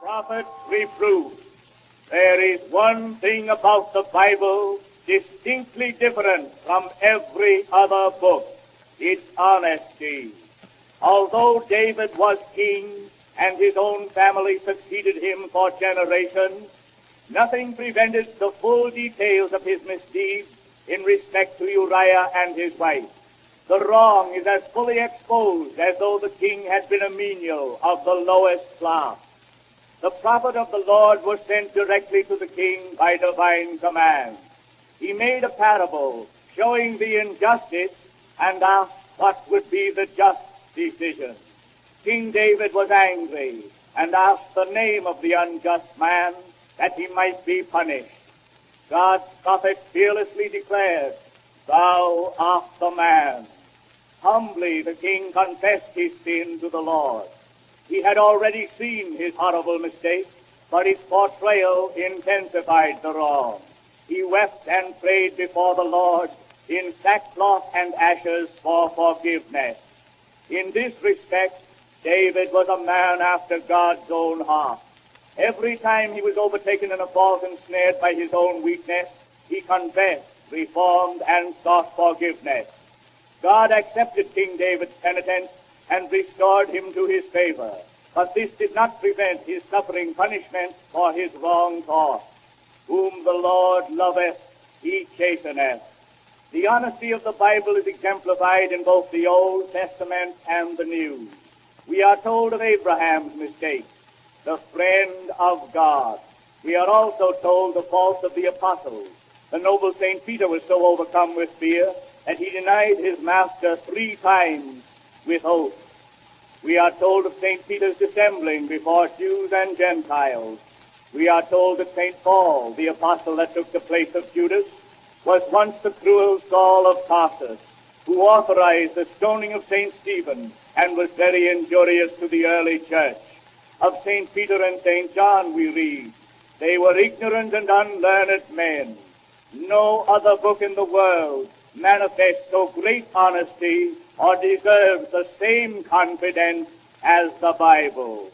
Prophets reprove. There is one thing about the Bible distinctly different from every other book. Its honesty. Although David was king and his own family succeeded him for generations, nothing prevented the full details of his misdeeds in respect to Uriah and his wife. The wrong is as fully exposed as though the king had been a menial of the lowest class. The prophet of the Lord was sent directly to the king by divine command. He made a parable showing the injustice and asked what would be the just decision. King David was angry and asked the name of the unjust man that he might be punished. God's prophet fearlessly declared, "Thou art the man." Humbly the king confessed his sin to the Lord. He had already seen his horrible mistake, but his portrayal intensified the wrong. He wept and prayed before the Lord in sackcloth and ashes for forgiveness. In this respect, David was a man after God's own heart. Every time he was overtaken in a fault and snared by his own weakness, he confessed, reformed, and sought forgiveness. God accepted King David's penitence and restored him to his favor, but this did not prevent his suffering punishment for his wrong thought. Whom the Lord loveth, he chasteneth. The honesty of the Bible is exemplified in both the Old Testament and the New. We are told of Abraham's mistakes, the friend of God. We are also told the faults of the apostles. The noble St. Peter was so overcome with fear that he denied his master 3 times with oaths. We are told of St. Peter's dissembling before Jews and Gentiles. We are told that St. Paul, the apostle that took the place of Judas, was once the cruel Saul of Tarsus, who authorized the stoning of St. Stephen and was very injurious to the early church. Of St. Peter and St. John we read, "They were ignorant and unlearned men." No other book in the world manifests so great honesty or deserves the same confidence as the Bible.